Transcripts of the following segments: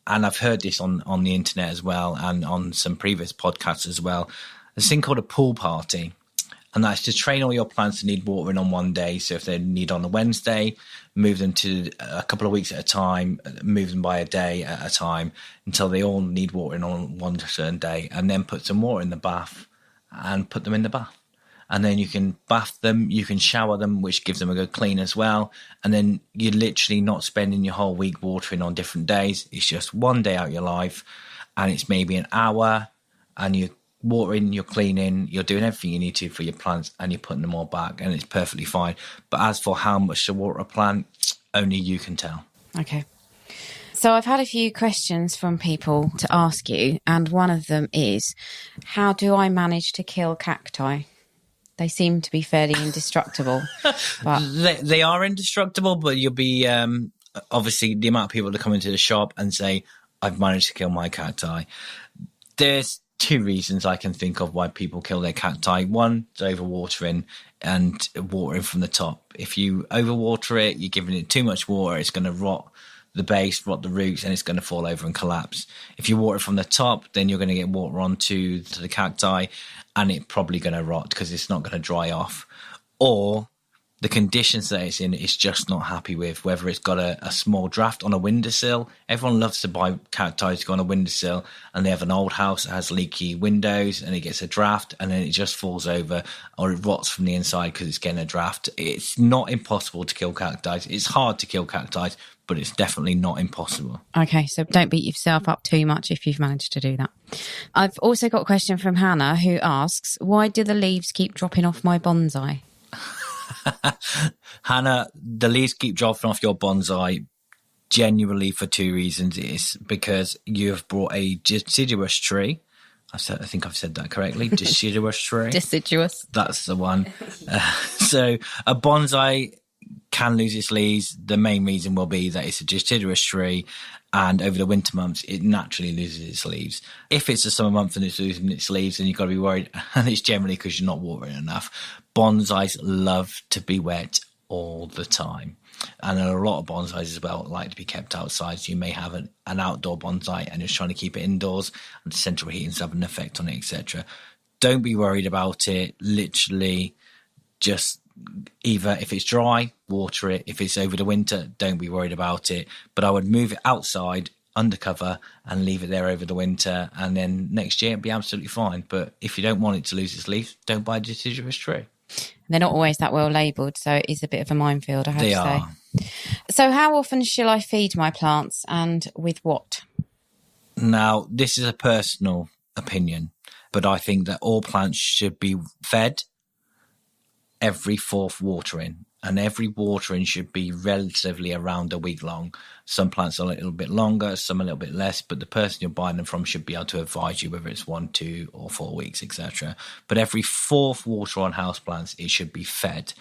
and I've heard this on the internet as well and on some previous podcasts as well, there's a thing called a pool party. And that's to train all your plants to need watering on one day. So if they need on a Wednesday, move them to a couple of weeks at a time, move them by a day at a time until they all need watering on one certain day, and then put some water in the bath and put them in the bath. And then you can bath them, you can shower them, which gives them a good clean as well. And then you're literally not spending your whole week watering on different days. It's just one day out of your life, and it's maybe an hour, and you're watering, you're cleaning, you're doing everything you need to for your plants, and you're putting them all back, and it's perfectly fine. But as for how much to water a plant, only you can tell. Okay. So I've had a few questions from people to ask you, and one of them is, how do I manage to kill cacti? They seem to be fairly indestructible. But They are indestructible, but you'll be, obviously, the amount of people that come into the shop and say, I've managed to kill my cacti. There's two reasons I can think of why people kill their cacti. One is overwatering and watering from the top. If you overwater it, you're giving it too much water, it's going to rot the base, rot the roots, and it's going to fall over and collapse. If you water it from the top, then you're going to get water onto the cacti, and it's probably going to rot because it's not going to dry off. Or the conditions that it's in, it's just not happy with, whether it's got a small draft on a windowsill. Everyone loves to buy cacti to go on a windowsill, and they have an old house that has leaky windows, and it gets a draft, and then it just falls over, or it rots from the inside because it's getting a draft. It's not impossible to kill cacti. It's hard to kill cacti, but it's definitely not impossible. okay, so don't beat yourself up too much if you've managed to do that. I've also got a question from Hannah, who asks, why do the leaves keep dropping off my bonsai? Hannah, the leaves keep dropping off your bonsai genuinely for two reasons. It's because you've brought a deciduous tree. I think I've said that correctly. Deciduous tree. Deciduous. That's the one. So a bonsai can lose its leaves. The main reason will be that it's a deciduous tree, and over the winter months it naturally loses its leaves. If it's a summer month and it's losing its leaves, then you've got to be worried, and it's generally because you're not watering enough. Bonsais love to be wet all the time, and a lot of bonsais as well like to be kept outside. So you may have an outdoor bonsai and you're trying to keep it indoors, and central heating's having an effect on it, etc. Don't be worried about it. Literally just either, if it's dry, water it. If it's over the winter, don't be worried about it. But I would move it outside undercover and leave it there over the winter, and then next year it'd be absolutely fine. But if you don't want it to lose its leaves, don't buy a deciduous tree. They're not always that well labelled, so it is a bit of a minefield, I have to say. They are. So how often shall I feed my plants, and with what? Now, this is a personal opinion, but I think that all plants should be fed every fourth watering, and every watering should be relatively around a week long. Some plants are a little bit longer, some a little bit less, but the person you're buying them from should be able to advise you whether it's 1, 2 or 4 weeks, etc. But every fourth water on houseplants, it should be fed.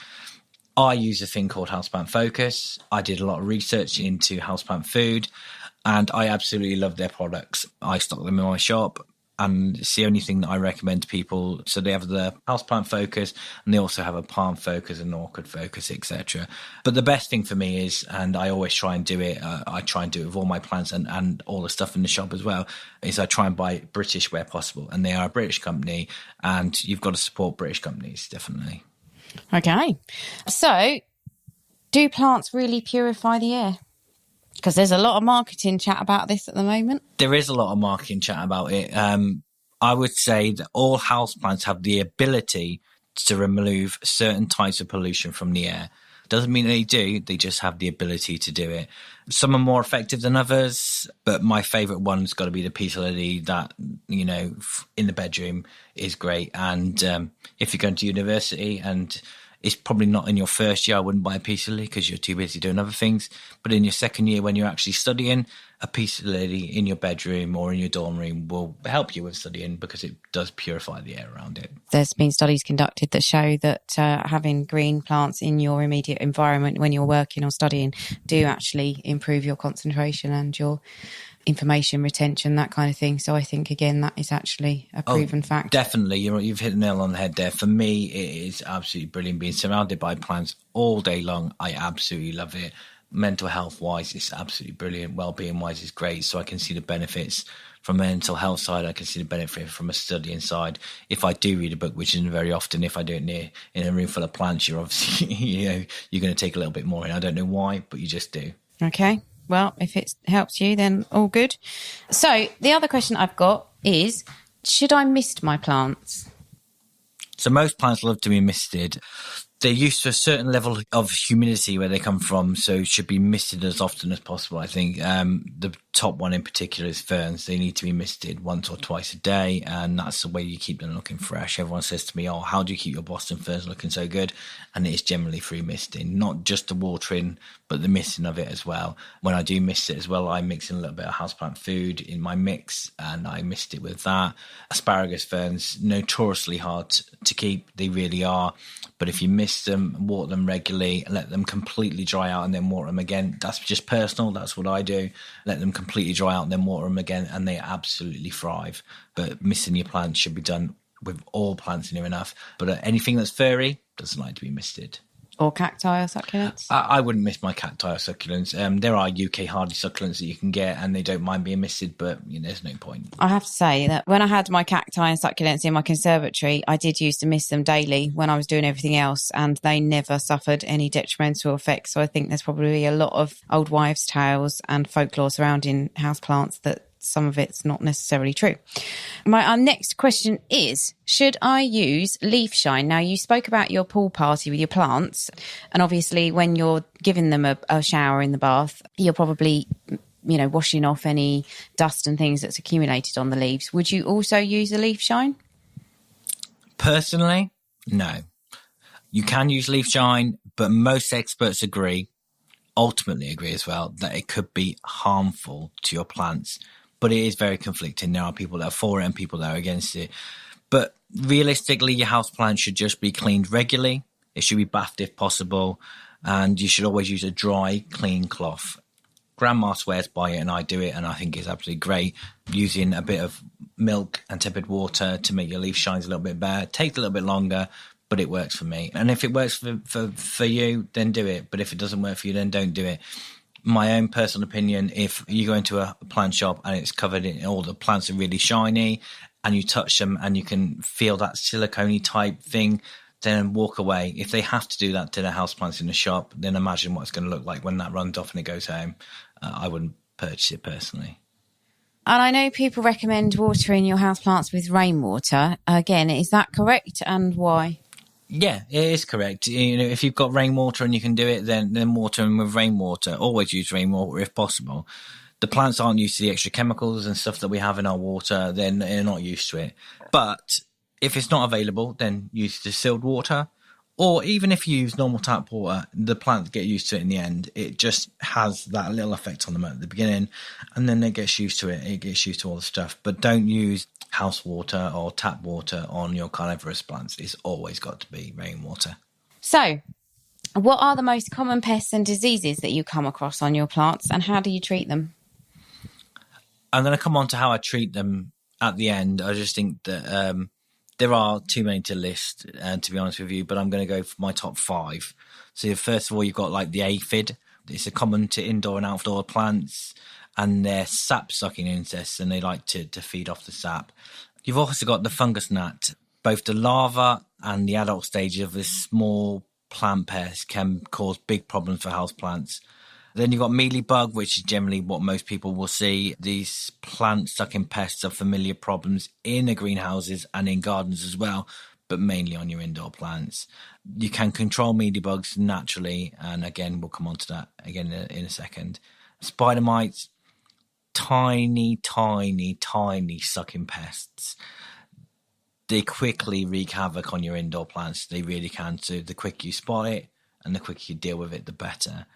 I use a thing called Houseplant Focus. I did a lot of research into houseplant food, and I absolutely love their products. I stock them in my shop, and it's the only thing that I recommend to people. So they have the Houseplant Focus, and they also have a Palm Focus, an Orchid Focus, etc. But the best thing for me is, and I always try and do it, I try and do it with all my plants and all the stuff in the shop as well, is I try and buy British where possible. And they are a British company, and you've got to support British companies, definitely. Okay. So, do plants really purify the air? Because there's a lot of marketing chat about this at the moment. There is a lot of marketing chat about it. I would say that all houseplants have the ability to remove certain types of pollution from the air. Doesn't mean they do, they just have the ability to do it. Some are more effective than others, but my favourite one's got to be the peace lily that, you know, in the bedroom is great. And if you're going to university, and it's probably not in your first year, I wouldn't buy a peace lily because you're too busy doing other things. But in your second year, when you're actually studying, a peace lily in your bedroom or in your dorm room will help you with studying because it does purify the air around it. There's been studies conducted that show that having green plants in your immediate environment when you're working or studying do actually improve your concentration and your information retention, that kind of thing. So I think, again, that is actually a proven fact. Definitely. You've hit the nail on the head there. For me, it is absolutely brilliant being surrounded by plants all day long. I absolutely love it. mental health wise, it's absolutely brilliant. Well-being wise, it's great. So I can see the benefits from a mental health side. I can see the benefit from a studying side. If I do read a book, which isn't very often, if I do it in a room full of plants, you're obviously, you're going to take a little bit more in. I don't know why, but you just do. Okay. Well, if it helps you, then all good. So the other question I've got is, should I mist my plants? So most plants love to be misted. They're used to a certain level of humidity where they come from, so it should be misted as often as possible. I think the top one in particular is ferns. They need to be misted once or twice a day, and that's the way you keep them looking fresh. Everyone says to me, oh, how do you keep your Boston ferns looking so good? And it's generally through misting, not just the watering, but the misting of it as well. When I do mist it as well, I mix in a little bit of houseplant food in my mix, and I mist it with that. Asparagus ferns, notoriously hard to keep. They really are. But if you mist them, water them regularly, let them completely dry out and then water them again. That's just personal. That's what I do. Let them completely dry out and then water them again, and they absolutely thrive. But misting your plants should be done with all plants near enough. But anything that's furry doesn't like to be misted. Or cacti or succulents? I wouldn't miss my cacti or succulents. There are UK hardy succulents that you can get, and they don't mind being misted, but there's no point. I have to say that when I had my cacti and succulents in my conservatory, I did used to mist them daily when I was doing everything else, and they never suffered any detrimental effects. So I think there's probably a lot of old wives' tales and folklore surrounding houseplants that some of it's not necessarily true. Our next question is, should I use leaf shine? Now, you spoke about your pool party with your plants, and obviously when you're giving them a shower in the bath, you're probably, washing off any dust and things that's accumulated on the leaves. Would you also use a leaf shine? Personally, no. You can use leaf shine, but most experts ultimately agree as well, that it could be harmful to your plants. But it is very conflicting. There are people that are for it and people that are against it. But realistically, your house plant should just be cleaned regularly. It should be bathed if possible. And you should always use a dry, clean cloth. Grandma swears by it, and I do it, and I think it's absolutely great. Using a bit of milk and tepid water to make your leaf shines a little bit better. Takes a little bit longer, but it works for me. And if it works for you, then do it. But if it doesn't work for you, then don't do it. My own personal opinion, if you go into a plant shop and it's covered in all the plants are really shiny and you touch them and you can feel that silicone type thing, then walk away. If they have to do that to their houseplants in the shop, then imagine what it's going to look like when that runs off and it goes home. I wouldn't purchase it personally. And I know people recommend watering your houseplants with rainwater. Again, is that correct, and why? Yeah, it is correct. If you've got rainwater and you can do it, then water them with rainwater. Always use rainwater if possible. The plants aren't used to the extra chemicals and stuff that we have in our water. They're not used to it. But if it's not available, then use distilled water. Or even if you use normal tap water, the plants get used to it in the end. It just has that little effect on them at the beginning, and then it gets used to it. It gets used to all the stuff. But don't use house water or tap water on your carnivorous plants. It's always got to be rainwater. So, what are the most common pests and diseases that you come across on your plants, and how do you treat them? I'm going to come on to how I treat them at the end. I just think that there are too many to list, to be honest with you, but I'm going to go for my top 5. So first of all, you've got like the aphid. It's a common to indoor and outdoor plants, and they're sap-sucking insects, and they like to feed off the sap. You've also got the fungus gnat. Both the larva and the adult stage of this small plant pest can cause big problems for houseplants. Then you've got mealybug, which is generally what most people will see. These plant-sucking pests are familiar problems in the greenhouses and in gardens as well, but mainly on your indoor plants. You can control mealybugs naturally, and again, we'll come on to that again in a second. Spider mites, tiny, tiny, tiny sucking pests. They quickly wreak havoc on your indoor plants. They really can. So the quicker you spot it and the quicker you deal with it, the better.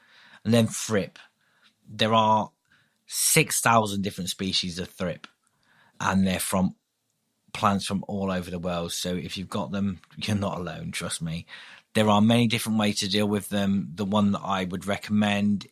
And then thrip. There are 6,000 different species of thrip, and they're from plants from all over the world. So if you've got them, you're not alone, trust me. There are many different ways to deal with them. The one that I would recommend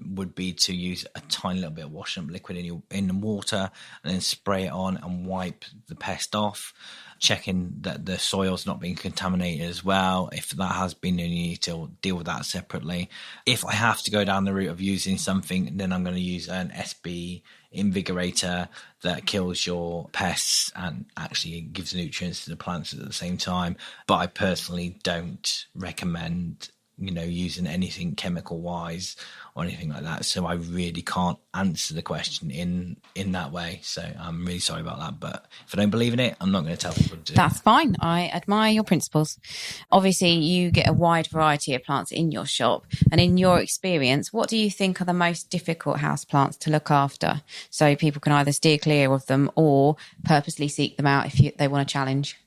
would be to use a tiny little bit of washing up liquid in the water and then spray it on and wipe the pest off. checking that the soil's not being contaminated as well. If that has been, then you need to deal with that separately. If I have to go down the route of using something, then I'm going to use an SB invigorator that kills your pests and actually gives nutrients to the plants at the same time. But I personally don't recommend, using anything chemical wise or anything like that. So I really can't answer the question in that way. So I'm really sorry about that. But if I don't believe in it, I'm not going to tell people to do it. That's fine. I admire your principles. Obviously, you get a wide variety of plants in your shop. And in your experience, what do you think are the most difficult house plants to look after? So people can either steer clear of them or purposely seek them out if they want a challenge.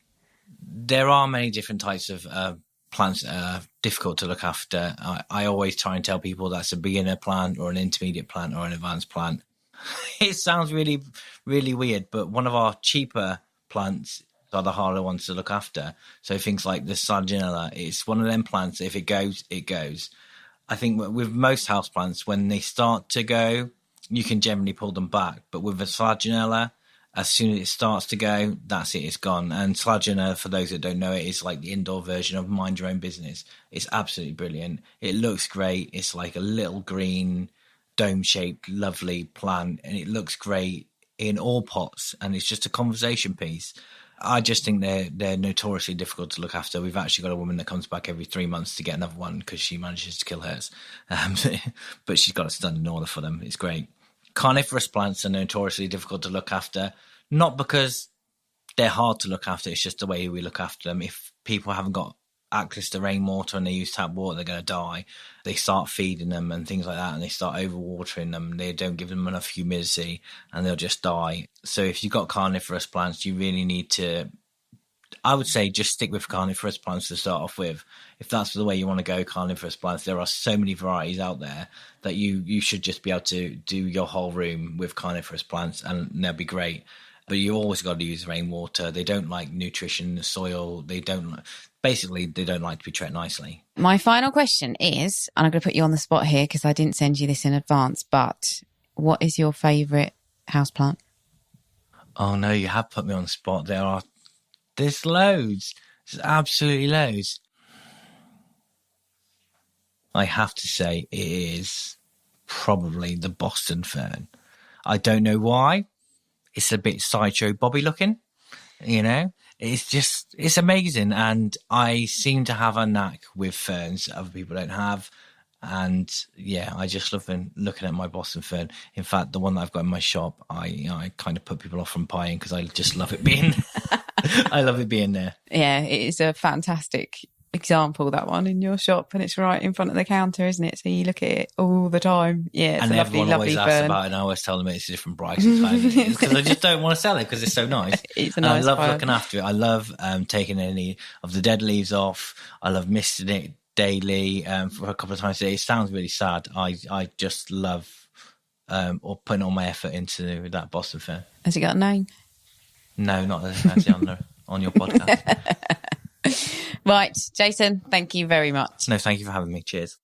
There are many different types of plants that are difficult to look after. I always try and tell people that's a beginner plant or an intermediate plant or an advanced plant. It sounds really, really weird, but one of our cheaper plants are the harder ones to look after. So things like the Sarginella, it's one of them plants, if it goes, it goes. I think with most houseplants, when they start to go, you can generally pull them back. But with the Sarginella, as soon as it starts to go, that's it, it's gone. And Sarginella, for those that don't know it, is like the indoor version of Mind Your Own Business. It's absolutely brilliant. It looks great. It's like a little green, dome-shaped, lovely plant, and it looks great in all pots, and it's just a conversation piece. I just think they're notoriously difficult to look after. We've actually got a woman that comes back every 3 months to get another one because she manages to kill hers. But she's got a standing order for them. It's great. Carnivorous plants are notoriously difficult to look after, not because they're hard to look after, it's just the way we look after them. If people haven't got access to rainwater and they use tap water, they're going to die. They start feeding them and things like that, and they start overwatering them. They don't give them enough humidity and they'll just die. So if you've got carnivorous plants, you really need to, I would say, just stick with carnivorous plants to start off with. If that's the way you want to go, carnivorous plants, there are so many varieties out there that you should just be able to do your whole room with carnivorous plants and they'll be great. But you always got to use rainwater. They don't like nutrition, the soil. They don't like to be treated nicely. My final question is, and I'm going to put you on the spot here because I didn't send you this in advance, but what is your favourite houseplant? Oh no, you have put me on the spot. There's loads. There's absolutely loads. I have to say it is probably the Boston fern. I don't know why. It's a bit sideshow Bobby looking, It's amazing. And I seem to have a knack with ferns that other people don't have. And yeah, I just love looking at my Boston fern. In fact, the one that I've got in my shop, I kind of put people off from buying because I just love it being I love it being there. Yeah, it is a fantastic example, that one in your shop, and it's right in front of the counter, isn't it? So you look at it all the time. Yeah, it's and a lovely, everyone always lovely asks fern. About it, and I always tell them it's a different price because I just don't want to sell it because it's so nice. It's a nice. I love looking after it. I love taking any of the dead leaves off. I love misting it daily for a couple of times a day. It sounds really sad. I just love or putting all my effort into that Boston fern. Has it got a name? No, not actually on your podcast. Right, Jason, thank you very much. No, thank you for having me. Cheers.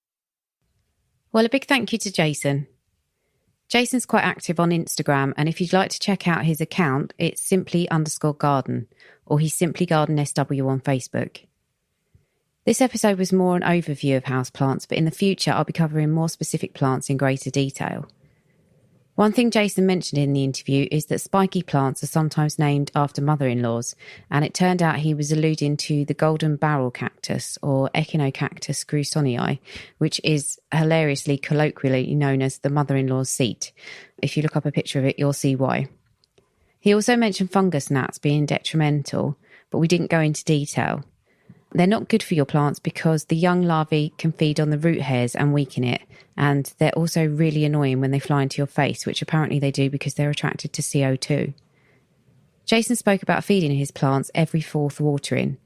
Well, a big thank you to Jason. Jason's quite active on Instagram, and if you'd like to check out his account, it's simply_garden, or he's Simply Garden SW on Facebook. This episode was more an overview of houseplants, but in the future I'll be covering more specific plants in greater detail. One thing Jason mentioned in the interview is that spiky plants are sometimes named after mother-in-laws, and it turned out he was alluding to the golden barrel cactus, or Echinocactus grusonii, which is hilariously colloquially known as the mother-in-law's seat. If you look up a picture of it, you'll see why. He also mentioned fungus gnats being detrimental, but we didn't go into detail. They're not good for your plants because the young larvae can feed on the root hairs and weaken it, and they're also really annoying when they fly into your face, which apparently they do because they're attracted to CO2. Jason spoke about feeding his plants every fourth watering.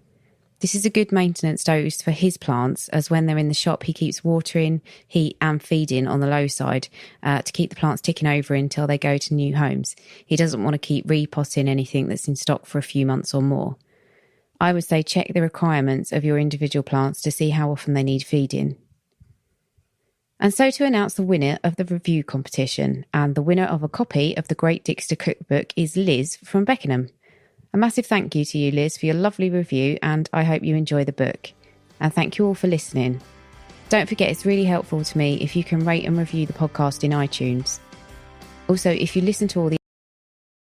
This is a good maintenance dose for his plants, as when they're in the shop he keeps watering, heat and feeding on the low side to keep the plants ticking over until they go to new homes. He doesn't want to keep repotting anything that's in stock for a few months or more. I would say check the requirements of your individual plants to see how often they need feeding. And so to announce the winner of the review competition, and the winner of a copy of the Great Dixter Cookbook is Liz from Beckenham. A massive thank you to you, Liz, for your lovely review, and I hope you enjoy the book. And thank you all for listening. Don't forget, it's really helpful to me if you can rate and review the podcast in iTunes. Also, if you listen to all the